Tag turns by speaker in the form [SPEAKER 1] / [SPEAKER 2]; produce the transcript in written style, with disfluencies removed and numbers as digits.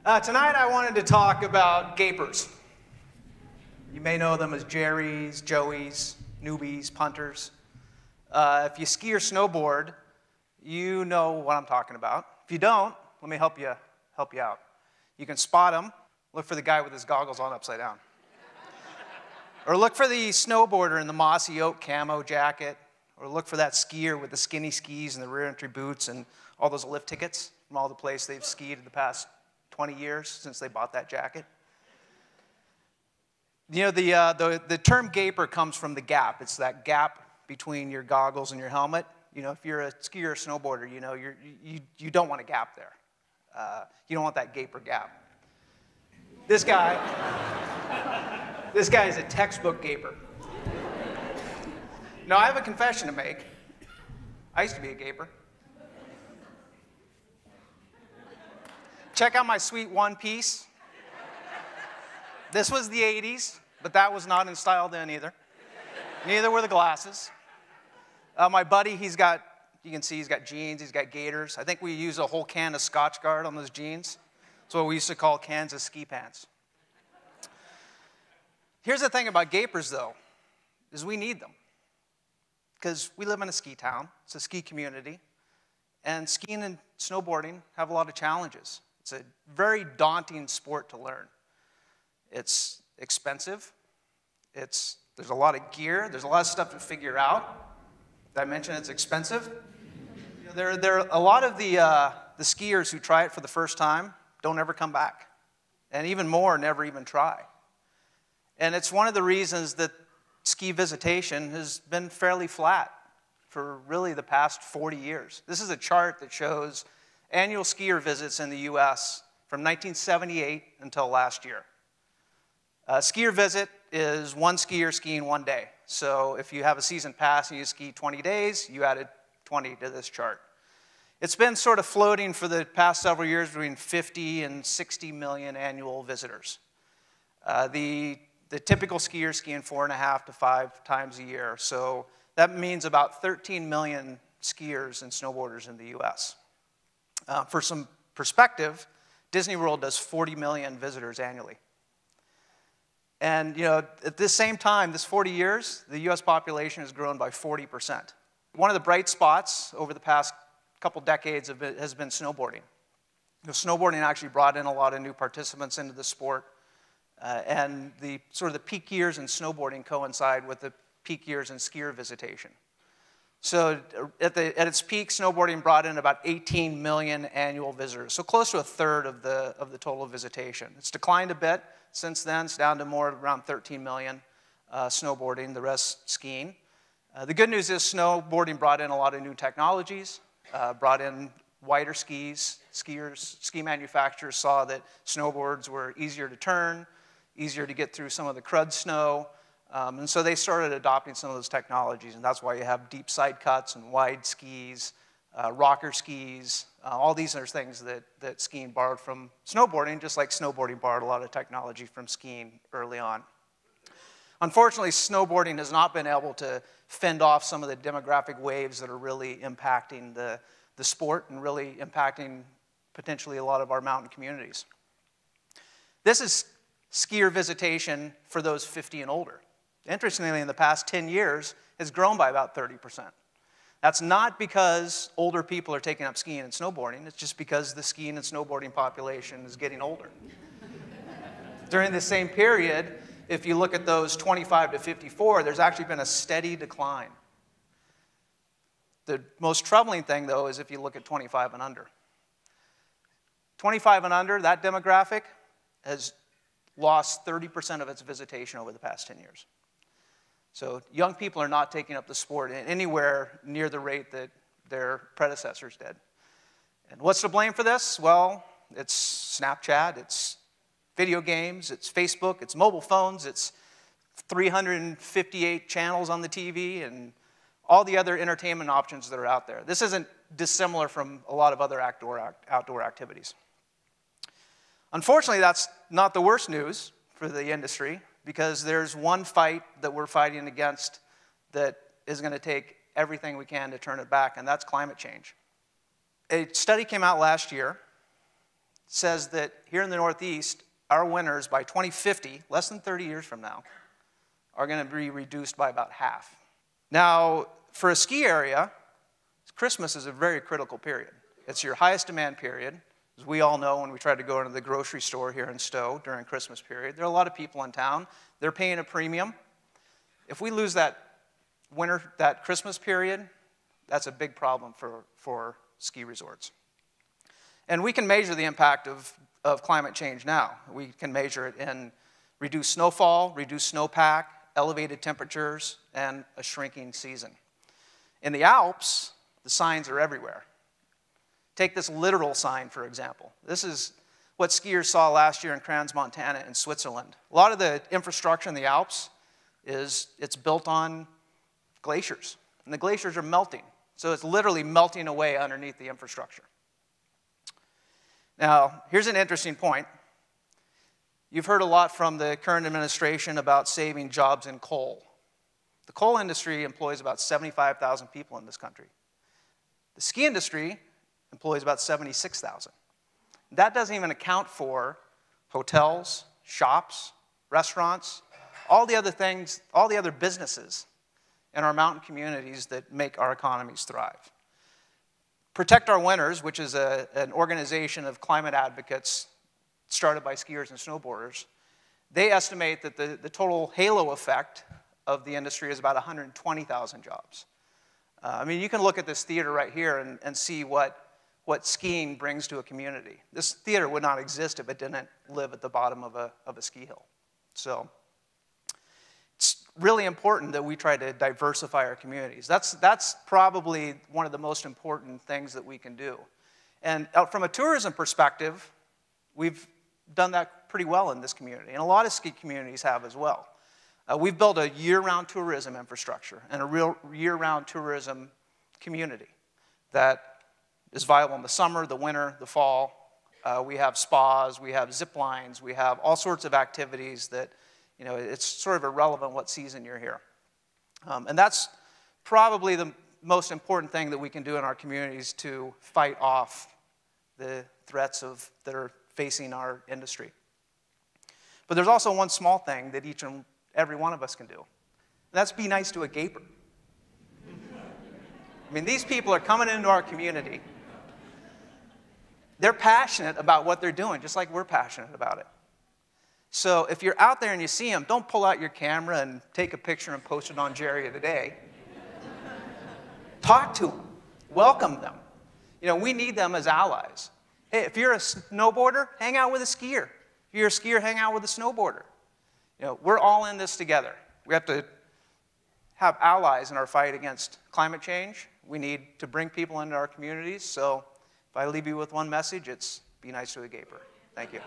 [SPEAKER 1] Tonight I wanted to talk about gapers. You may know them as Jerrys, Joeys, newbies, punters. If you ski or snowboard, you know what I'm talking about. If you don't, let me help you out. You can spot them. Look for the guy with his goggles on upside down. Or look for the snowboarder in the mossy oak camo jacket. Or look for that skier with the skinny skis and the rear entry boots and all those lift tickets from all the places they've skied in the past 20 years since they bought that jacket. You know, the term gaper comes from the gap. It's that gap between your goggles and your helmet. You know, if you're a skier or snowboarder, you know, you don't want a gap there. You don't want that gaper gap. This guy is a textbook gaper. Now, I have a confession to make. I used to be a gaper. Check out my sweet one piece. This was the 80s, but that was not in style then either. Neither were the glasses. My buddy, you can see he's got jeans, he's got gaiters. I think we use a whole can of Scotch Guard on those jeans. That's what we used to call cans of ski pants. Here's the thing about gapers, though, is we need them. Because we live in a ski town, it's a ski community, and skiing and snowboarding have a lot of challenges. It's a very daunting sport to learn. It's expensive. There's a lot of gear. There's a lot of stuff to figure out. Did I mention it's expensive? You know, there are a lot of the skiers who try it for the first time don't ever come back. And even more, never even try. And it's one of the reasons that ski visitation has been fairly flat for really the past 40 years. This is a chart that shows annual skier visits in the U.S. from 1978 until last year. A skier visit is one skier skiing one day. So if you have a season pass and you ski 20 days, you added 20 to this chart. It's been sort of floating for the past several years between 50 and 60 million annual visitors. The typical skier is skiing 4.5 to 5 times a year. So that means about 13 million skiers and snowboarders in the U.S. For some perspective, Disney World does 40 million visitors annually. And, you know, at this same time, this 40 years, the U.S. population has grown by 40%. One of the bright spots over the past couple decades has been snowboarding. You know, snowboarding actually brought in a lot of new participants into the sport. And the peak years in snowboarding coincide with the peak years in skier visitation. So at its peak, snowboarding brought in about 18 million annual visitors, so close to a third of the total visitation. It's declined a bit since then. It's down to more around 13 million snowboarding, the rest skiing. The good news is snowboarding brought in a lot of new technologies, brought in wider skis. Ski manufacturers saw that snowboards were easier to turn, easier to get through some of the crud snow. And so they started adopting some of those technologies, and that's why you have deep side cuts and wide skis, rocker skis. All these are things that skiing borrowed from snowboarding, just like snowboarding borrowed a lot of technology from skiing early on. Unfortunately, snowboarding has not been able to fend off some of the demographic waves that are really impacting the sport and really impacting potentially a lot of our mountain communities. This is skier visitation for those 50 and older. Interestingly, in the past 10 years, has grown by about 30%. That's not because older people are taking up skiing and snowboarding. It's just because the skiing and snowboarding population is getting older. During the same period, if you look at those 25 to 54, there's actually been a steady decline. The most troubling thing, though, is if you look at 25 and under. 25 and under, that demographic has lost 30% of its visitation over the past 10 years. So young people are not taking up the sport anywhere near the rate that their predecessors did. And what's to blame for this? Well, it's Snapchat, it's video games, it's Facebook, it's mobile phones, it's 358 channels on the TV, and all the other entertainment options that are out there. This isn't dissimilar from a lot of other outdoor activities. Unfortunately, that's not the worst news for the industry, because there's one fight that we're fighting against that is going to take everything we can to turn it back, and that's climate change. A study came out last year says that here in the Northeast, our winters by 2050, less than 30 years from now, are going to be reduced by about half. Now, for a ski area, Christmas is a very critical period. It's your highest demand period. As we all know, when we try to go into the grocery store here in Stowe during Christmas period, there are a lot of people in town. They're paying a premium. If we lose that Christmas period, that's a big problem for ski resorts. And we can measure the impact of climate change now. We can measure it in reduced snowfall, reduced snowpack, elevated temperatures, and a shrinking season. In the Alps, the signs are everywhere. Take this literal sign, for example. This is what skiers saw last year in Crans, Montana, in Switzerland. A lot of the infrastructure in the Alps it's built on glaciers, and the glaciers are melting. So it's literally melting away underneath the infrastructure. Now, here's an interesting point. You've heard a lot from the current administration about saving jobs in coal. The coal industry employs about 75,000 people in this country. The ski industry employs about 76,000. That doesn't even account for hotels, shops, restaurants, all the other things, all the other businesses in our mountain communities that make our economies thrive. Protect Our Winters, which is an organization of climate advocates started by skiers and snowboarders, they estimate that the total halo effect of the industry is about 120,000 jobs. I mean, you can look at this theater right here and see what skiing brings to a community. This theater would not exist if it didn't live at the bottom of a ski hill. So it's really important that we try to diversify our communities. That's probably one of the most important things that we can do. And from a tourism perspective, we've done that pretty well in this community, and a lot of ski communities have as well. We've built a year-round tourism infrastructure and a real year-round tourism community that is viable in the summer, the winter, the fall. We have spas, we have zip lines, we have all sorts of activities that, you know, it's sort of irrelevant what season you're here. And that's probably the most important thing that we can do in our communities to fight off the threats that are facing our industry. But there's also one small thing that each and every one of us can do. And that's be nice to a gaper. I mean, these people are coming into our community. They're passionate about what they're doing, just like we're passionate about it. So if you're out there and you see them, don't pull out your camera and take a picture and post it on Jerry of the Day. Talk to them. Welcome them. You know, we need them as allies. Hey, if you're a snowboarder, hang out with a skier. If you're a skier, hang out with a snowboarder. You know, we're all in this together. We have to have allies in our fight against climate change. We need to bring people into our communities. So if I leave you with one message, it's be nice to a gaper. Thank you.